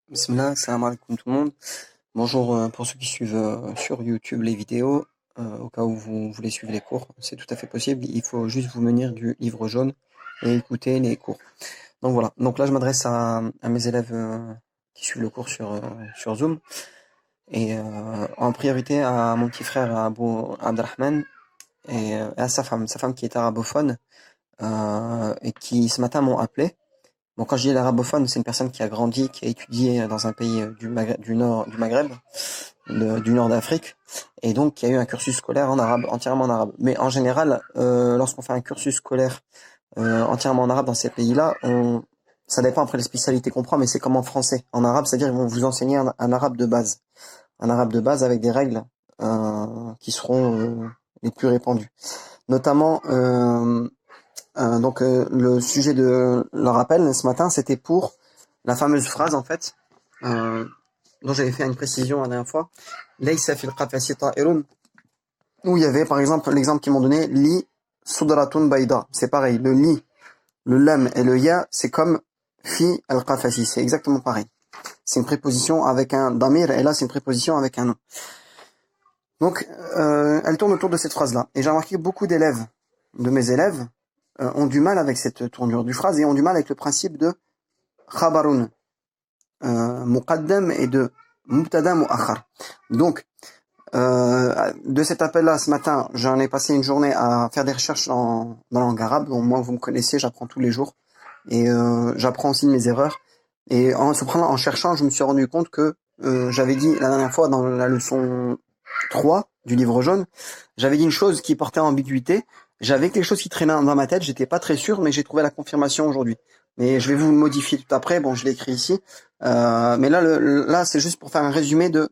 Bismillah, salam alaikum tout le monde. Bonjour pour ceux qui suivent sur YouTube les vidéos. Au cas où vous voulez suivre les cours, c'est tout à fait possible. Il faut juste vous munir du livre jaune et écouter les cours. Donc voilà. Donc là, je m'adresse à mes élèves qui suivent le cours sur Zoom. Et en priorité à mon petit frère Abou Abdelrahman et à sa femme qui est arabophone et qui ce matin m'ont appelé. Bon, quand je dis l'arabophone, c'est une personne qui a grandi, qui a étudié dans un pays du nord du Maghreb, du nord d'Afrique, et donc qui a eu un cursus scolaire en arabe, entièrement en arabe. Mais en général, lorsqu'on fait un cursus scolaire entièrement en arabe dans ces pays-là, ça dépend après les spécialités qu'on prend, mais c'est comme en français. En arabe, c'est-à-dire ils vont vous enseigner un arabe de base, avec des règles qui seront les plus répandues. Notamment, le sujet de leur appel ce matin, c'était pour la fameuse phrase en fait, dont j'avais fait une précision la dernière fois, Laysa fil qafasi ta'irun, où il y avait par exemple l'exemple qu'ils m'ont donné, li sudratun bayda. C'est pareil, le li, le lam et le ya, c'est comme fi al qafasi, c'est exactement pareil. C'est une préposition avec un damir et là c'est une préposition avec un nom. Donc elle tourne autour de cette phrase-là. Et j'ai remarqué que beaucoup d'élèves, de mes élèves, ont du mal avec cette tournure du phrase et ont du mal avec le principe de khabarun muqaddam et de mubtada mu'akhar. Donc de cet appel-là ce matin, j'en ai passé une journée à faire des recherches dans la langue arabe. Donc moi, vous me connaissez, j'apprends tous les jours et j'apprends aussi de mes erreurs. Et en cherchant, je me suis rendu compte que j'avais dit la dernière fois dans la leçon 3 du livre jaune, j'avais dit une chose qui portait ambiguïté. J'avais quelque chose qui traînait dans ma tête, j'étais pas très sûr, mais j'ai trouvé la confirmation aujourd'hui. Mais je vais vous le modifier tout après. Bon, je l'ai écrit ici. Mais là, c'est juste pour faire un résumé de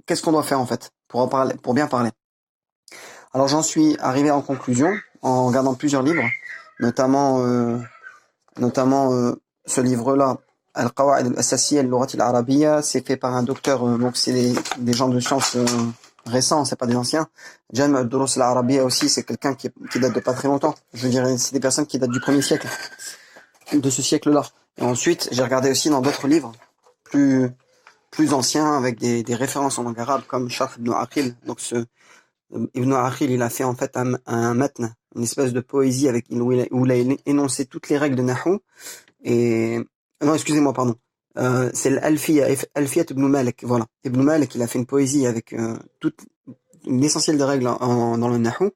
qu'est-ce qu'on doit faire en fait pour en parler, pour bien parler. Alors j'en suis arrivé en conclusion en regardant plusieurs livres, notamment ce livre-là, Al-Qawa'id al-Asasiyya al-Lughat al-Arabiyya, c'est fait par un docteur, donc c'est des gens de sciences récents, c'est pas des anciens. Jam' al-Durus al-Arabiyya aussi, c'est quelqu'un qui date de pas très longtemps. Je veux dire, c'est des personnes qui datent du 1er siècle, de ce siècle-là. Et ensuite, j'ai regardé aussi dans d'autres livres plus anciens avec des références en langue arabe comme Sharh ibn Aqil. Donc Ibn Aqil, il a fait en fait un matn, une espèce de poésie où il a énoncé toutes les règles de Nahou. Et non, excusez-moi, pardon. C'est l'Alfiya ibn Malik. Voilà, Ibn Malik, il a fait une poésie avec l'essentiel des règles dans le Nahou.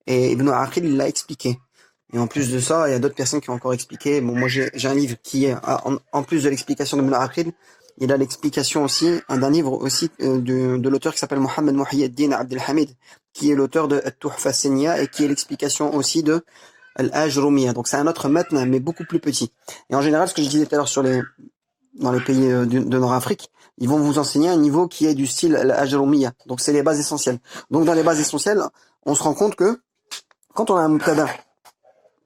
Et Ibn Aqil, il l'a expliqué. Et en plus de ça, il y a d'autres personnes qui ont encore expliqué. Bon, moi j'ai un livre qui est en plus de l'explication d'Ibn Aqil, il a l'explication aussi d'un livre aussi de l'auteur qui s'appelle Mohammed Muhyiddin Abdelhamid, qui est l'auteur de At-Tuhfa Seniya et qui est l'explication aussi de Al-Ajrumiyya. Donc c'est un autre matn, mais beaucoup plus petit. Et en général, ce que je disais tout à l'heure dans les pays de Nord-Afrique, ils vont vous enseigner un niveau qui est du style Al-Ajrumiyya. Donc c'est les bases essentielles. Donc dans les bases essentielles, on se rend compte que quand on a un mubtada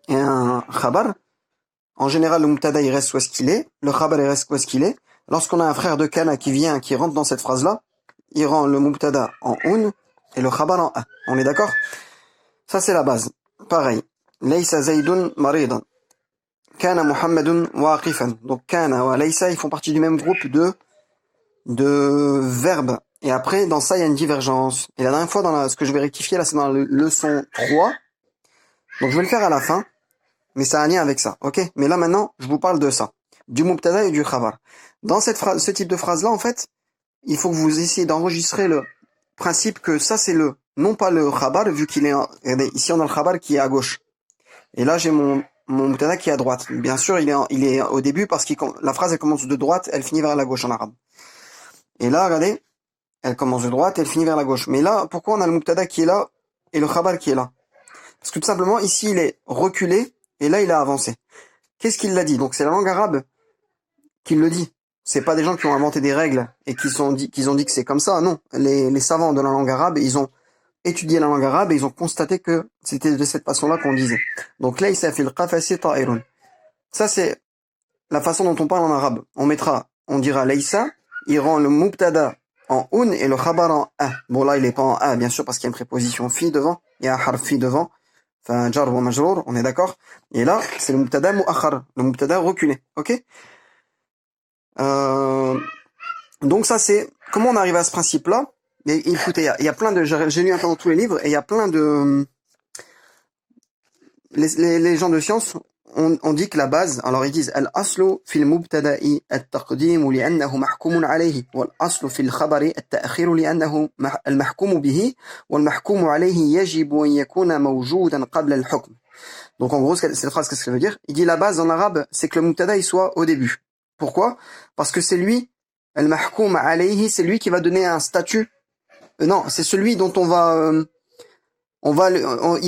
et un khabar, en général le mubtada il reste où est-ce qu'il est, le khabar il reste où est-ce qu'il est. Lorsqu'on a un frère de Kana qui rentre dans cette phrase-là, il rend le mubtada en un et le khabar en a. On est d'accord? Ça c'est la base. Pareil. Laysa Zaydun maridan. Kana Muhammadun waqifan. Donc Kana ou Laysa, ils font partie du même groupe de verbes. Et après, dans ça, il y a une divergence. Et la dernière fois, ce que je vais rectifier, là, c'est dans la leçon 3. Donc je vais le faire à la fin. Mais ça a un lien avec ça. Ok? Mais là, maintenant, je vous parle de ça. Du mubtada et du khabar. Dans ce type de phrase-là, en fait, il faut que vous essayez d'enregistrer le principe que ça, c'est non pas le khabar, vu qu'il est, regardez, ici on a le khabar qui est à gauche. Et là, j'ai mon mubtada qui est à droite. Bien sûr, il est au début parce que la phrase, elle commence de droite, elle finit vers la gauche en arabe. Et là, regardez, elle commence de droite, elle finit vers la gauche. Mais là, pourquoi on a le mubtada qui est là et le khabar qui est là? Parce que tout simplement, ici, il est reculé et là, il a avancé. Qu'est-ce qu'il l'a dit? Donc, c'est la langue arabe qui le dit. C'est pas des gens qui ont inventé des règles et qu'ils ont dit que c'est comme ça. Non, les savants de la langue arabe, ils ont étudié la langue arabe et ils ont constaté que c'était de cette façon-là qu'on disait. Donc là, laysa fil qafasi ta'irun. Ça, c'est la façon dont on parle en arabe. On dira laysa, il rend le mubtada en un et le khabar en a. Bon, là, il est pas en a, bien sûr, parce qu'il y a une préposition fi devant. Il y a un harf fi devant. Enfin, jar wa majrour, on est d'accord? Et là, c'est le mubtada mu'akhar, le mubtada reculé. Ok? Donc ça c'est, comment on arrive à ce principe-là? Mais écoutez, il y a plein de, j'ai lu un peu dans tous les livres, et il y a plein de, les gens de science, on dit que la base, alors ils disent al-aslu fil mubtada'i at-taqdim li'annahu mahkumun alayhi wal aslu fil khabari at-ta'khir li'annahu al-mahkum bihi wal mahkum alayhi yajib an yakuna mawjoudan qabla al-hukm. Donc en gros cette phrase qu'est-ce qu'elle veut dire? Il dit la base en arabe, c'est que le mubtada il soit au début. Pourquoi? Parce que c'est lui al-mahkum alayhi, c'est lui qui va donner un statut. Non, c'est celui dont il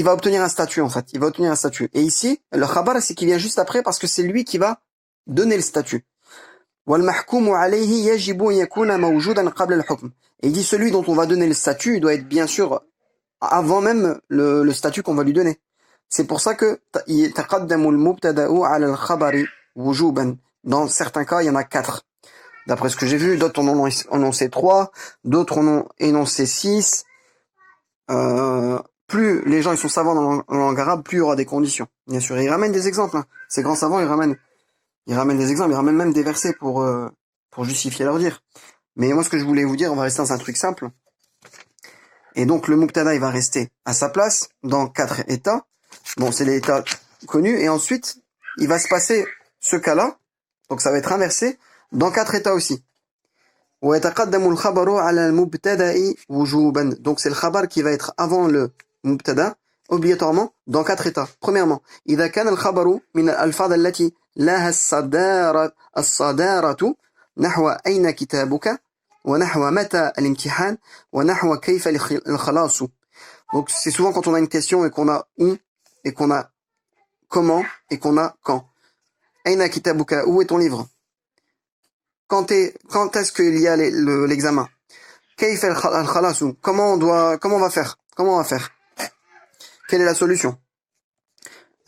va obtenir un statut en fait. Il va obtenir un statut. Et ici, le khabar, c'est qu'il vient juste après parce que c'est lui qui va donner le statut. Et il dit celui dont on va donner le statut, il doit être bien sûr avant même le statut qu'on va lui donner. C'est pour ça que dans certains cas, il y en a 4. D'après ce que j'ai vu, d'autres en ont énoncé 3, d'autres en ont énoncé 6. Plus les gens ils sont savants dans la langue arabe, plus il y aura des conditions. Bien sûr, et ils ramènent des exemples. Hein. Ces grands savants, ils ramènent des exemples, ils ramènent même des versets pour justifier leur dire. Mais moi, ce que je voulais vous dire, on va rester dans un truc simple. Et donc, le mubtada, il va rester à sa place dans 4 états. Bon, c'est les états connus. Et ensuite, il va se passer ce cas-là. Donc, ça va être inversé dans 4 états aussi. Donc, c'est le khabar qui va être avant le mubtada, obligatoirement, dans 4 états. Premièrement, إذا كان الخبر من الألفاظ التي لها الصدارة نحو أين كتابك ونحو متى الامتحان ونحو كيف الخلاص. Donc, c'est souvent quand on a une question et qu'on a où, et qu'on a comment, et qu'on a quand. أين كتابك, où est ton livre? Quand est-ce qu'il y a l'examen? كيف الخلاص, comment on va faire? Quelle est la solution?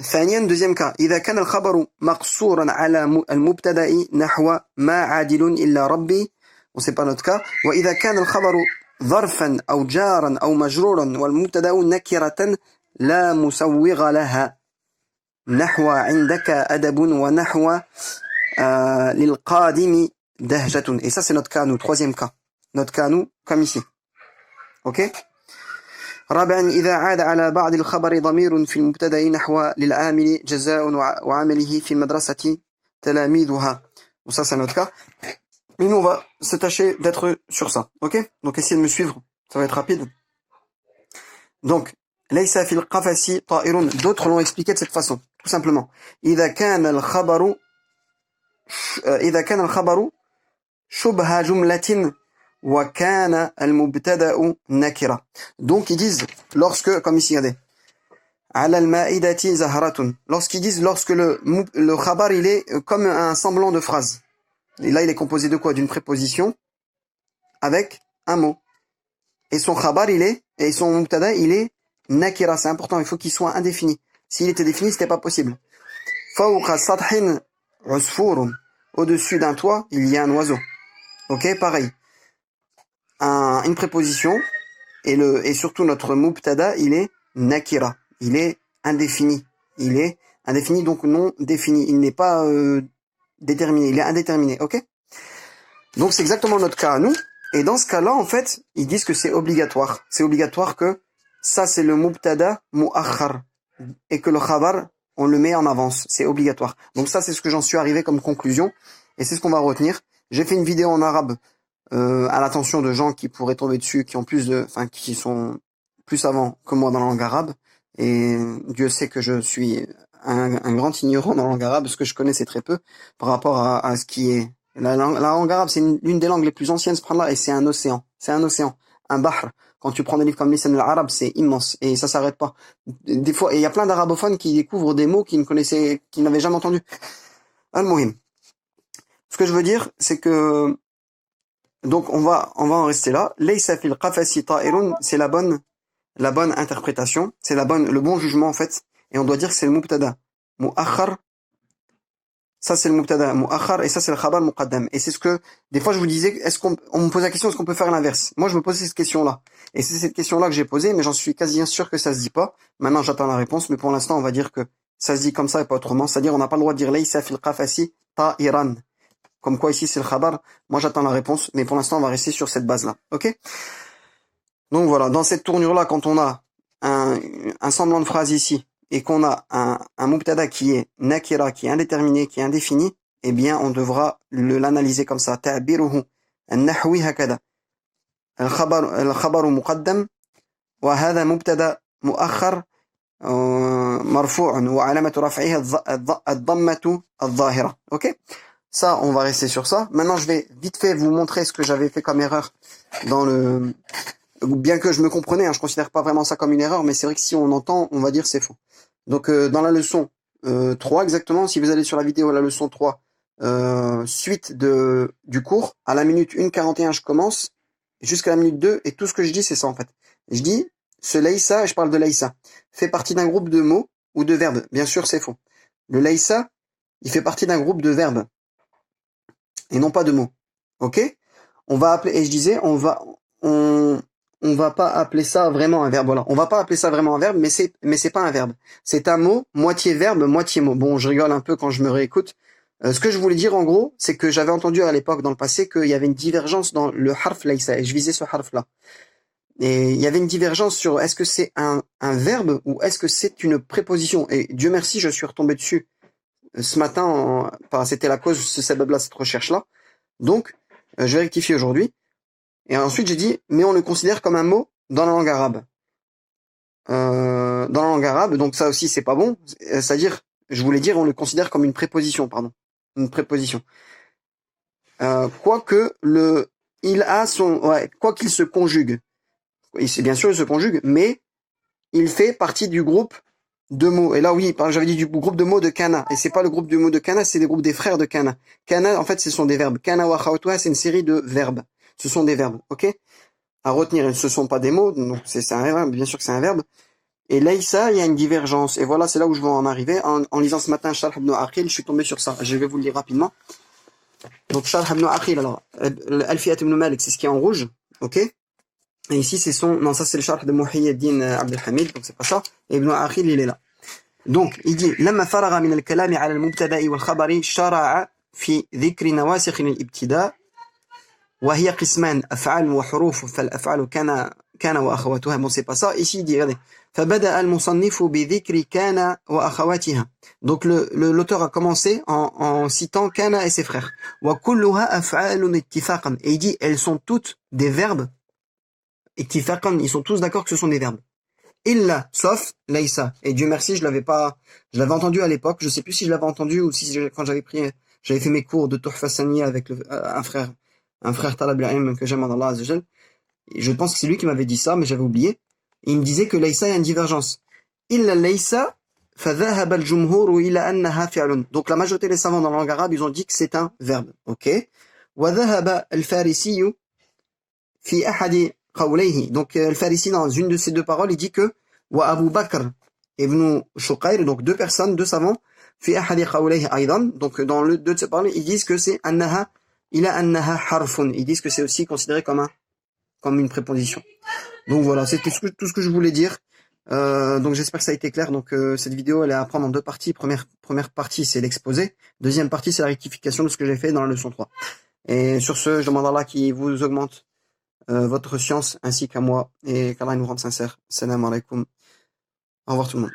ثانيا, deuxième cas, إذا كان الخبر مقصورا على المبتدأ نحو ما عادل إلا ربي, on sait pas notre cas, وإذا كان الخبر ظرفا أو جارا أو مجرورا والمبتدأ نكرة لا مسوغ لها نحو عندك أدب ونحو للقادم دهجة. Et ça c'est notre cas nous, troisième cas. Notre cas nous, comme ici. Ok? رابعا إذا عاد على بعض الخبر ضمير في المبتدأ نحو للعامل جزاء وعمله في المدرسة تلاميذها. Donc ça c'est notre cas. Mais nous on va se tâcher d'être sur ça. Ok? Donc essayez de me suivre. Ça va être rapide. Donc, ليس في القفص طائر. D'autres l'ont expliqué de cette façon. Tout simplement. إذا كان الخبر شبه جملة وكان المبتدأ نكرة. Donc ils disent lorsque, comme ici regardez, على المائدة زهرة, lorsqu'ils disent lorsque le khabar il est comme un semblant de phrase. Et là il est composé de quoi? D'une préposition avec un mot. Et son khabar et son mubtada il est nakira, c'est important, il faut qu'il soit indéfini. S'il était défini, c'était pas possible. فوق سطح عصفور, au-dessus d'un toit, il y a un oiseau. Ok, pareil. Une préposition et surtout notre mubtada, il est nakira, il est indéfini. Il est indéfini donc non défini, il n'est pas déterminé, il est indéterminé. OK? Donc c'est exactement notre cas à nous. Et dans ce cas-là, en fait, ils disent que c'est obligatoire. C'est obligatoire que ça c'est le mubtada mu'akhar et que le khabar on le met en avance, c'est obligatoire. Donc ça c'est ce que j'en suis arrivé comme conclusion et c'est ce qu'on va retenir. J'ai fait une vidéo en arabe à l'attention de gens qui pourraient tomber dessus, qui sont plus savants que moi dans la langue arabe. Et Dieu sait que je suis un grand ignorant dans la langue arabe, parce que je connaissais très peu par rapport à ce qui est la langue arabe. C'est l'une des langues les plus anciennes, subhanallah, et c'est un océan. C'est un océan, un bahr. Quand tu prends des livres comme Lisan al-Arab, c'est immense et ça s'arrête pas. Des fois, et il y a plein d'arabophones qui découvrent des mots qu'ils n'avaient jamais entendus. Al-Muhim. Ce que je veux dire, c'est que donc on va en rester là. Laysa fil qafasi ta'irun, c'est la bonne interprétation, c'est le bon jugement en fait, et on doit dire que c'est le mubtada mu'akhar. Ça c'est le mubtada mu'akhar et ça c'est le khabar muqaddam. Et c'est ce que des fois je vous disais, on me pose la question, est-ce qu'on peut faire l'inverse? Moi je me posais cette question-là. Et c'est cette question-là que j'ai posée, mais j'en suis quasi sûr que ça se dit pas. Maintenant j'attends la réponse, mais pour l'instant on va dire que ça se dit comme ça et pas autrement, c'est-à-dire on n'a pas le droit de dire laysa fil qafasi ta'iran. comme quoi ici c'est le khabar. Moi j'attends la réponse, mais pour l'instant on va rester sur cette base-là. Ok? Donc voilà, dans cette tournure-là, quand on a un semblant de phrase ici, et qu'on a un mubtada qui est nakira, qui est indéterminé, qui est indéfini, eh bien on devra l'analyser comme ça. Ta'biruhu an-nahwi hakada. الخبر مقدم وهذا مبتدا مؤخر مرفوع وعلامة رفعه الضمة الظاهرة. Ok? Ça, on va rester sur ça. Maintenant, je vais vite fait vous montrer ce que j'avais fait comme erreur dans le... Bien que je me comprenais, je considère pas vraiment ça comme une erreur, mais c'est vrai que si on entend, on va dire c'est faux. Donc, dans la leçon 3 exactement, si vous allez sur la vidéo, la leçon 3, suite du cours, à la minute 1:41, je commence, jusqu'à la minute 2, et tout ce que je dis, c'est ça en fait. Je dis, ce laysa, et je parle de laysa, fait partie d'un groupe de mots ou de verbes. Bien sûr, c'est faux. Le laysa, il fait partie d'un groupe de verbes, et non pas de mots. Ok? On va appeler, et je disais, on va pas appeler ça vraiment un verbe. Voilà, on va pas appeler ça vraiment un verbe, mais c'est pas un verbe. C'est un mot, moitié verbe, moitié mot. Bon, je rigole un peu quand je me réécoute. Ce que je voulais dire en gros, c'est que j'avais entendu à l'époque dans le passé qu'il y avait une divergence dans le harf laysa, et je visais ce harf là. Et il y avait une divergence sur est-ce que c'est un verbe ou est-ce que c'est une préposition. Et Dieu merci, je suis retombé dessus ce matin. C'était la cause de ce sabab-là, cette recherche-là. Donc, je vais rectifier aujourd'hui. Et ensuite, j'ai dit, mais on le considère comme un mot dans la langue arabe. Dans la langue arabe, donc ça aussi, c'est pas bon. C'est-à-dire, je voulais dire, on le considère comme une préposition, pardon. Une préposition. Quoique quoi qu'il se conjugue. Bien sûr, il se conjugue, mais il fait partie du groupe de mots. Et là, oui, j'avais dit du groupe de mots de Kana. Et c'est pas le groupe de mots de Kana, c'est le groupe des frères de Kana. Kana, en fait, ce sont des verbes. Kana wa khawatuha, c'est une série de verbes. Ce sont des verbes, ok? À retenir, ce sont pas des mots, donc c'est un verbe, bien sûr que c'est un verbe. Et laysa, il y a une divergence. Et voilà, c'est là où je veux en arriver. En lisant ce matin Sharh ibn Aqil, je suis tombé sur ça. Je vais vous le lire rapidement. Donc Sharh ibn Aqil, alors, Al-Fiyat ibn Malik, c'est ce qui est en rouge, ok? Et ici, non, ça c'est le Sharh de Muhyiddin Abd al-Hamid, donc c'est pas ça. Et Ibn Aqil, il est là. Donc, il dit, لما فرغ من الكلام على المبتدأ والخبر شرع في ذكر نواسخ الابتداء وهي قسمان أفعال وحروف فالأفعال كان وأخواتها. Bon, c'est pas ça. Ici, il dit, regardez. فبدأ المصنف بذكر كان وأخواتها. Donc, l'auteur a commencé en citant Kana et ses frères. وكلها أفعال اتفاقا. Et il dit, elles sont toutes des verbes. اتفاقا, ils sont tous d'accord que ce sont des verbes. Illa, sauf laysa. Et Dieu merci, je l'avais entendu à l'époque. Je sais plus si je l'avais entendu ou si quand j'avais fait mes cours de Tuhfa Saniya avec un frère Talab al-Ilm que j'aime en Allah Azza wa Jal. Je pense que c'est lui qui m'avait dit ça, mais j'avais oublié. Et il me disait que laysa, il y a une divergence. Illa laysa, fadhahaba al-jumhur ila annaha fi'lun. Donc la majorité des savants dans la langue arabe, ils ont dit que c'est un verbe. Ok? Wa dhahaba al-farisi fi ahadi qawlayhi. Donc al-Farisi, dans une de ces deux paroles, il dit que wa Abu Bakr ibn Shuqayr, donc deux savants, fi ahadi qawlayhi aydan. Donc dans le deux de ces paroles, ils disent que c'est annaha harfun. Ils disent que c'est aussi considéré comme une préposition. Donc voilà, c'était tout ce que je voulais dire. Donc j'espère que ça a été clair. Donc cette vidéo, elle est à prendre en deux parties. Première partie, c'est l'exposé. Deuxième partie, c'est la rectification de ce que j'ai fait dans la leçon 3. Et sur ce, je demande à Allah qui vous augmente votre science ainsi qu'à moi, et qu'Allah nous rende sincères. Salam alaikum. Au revoir tout le monde.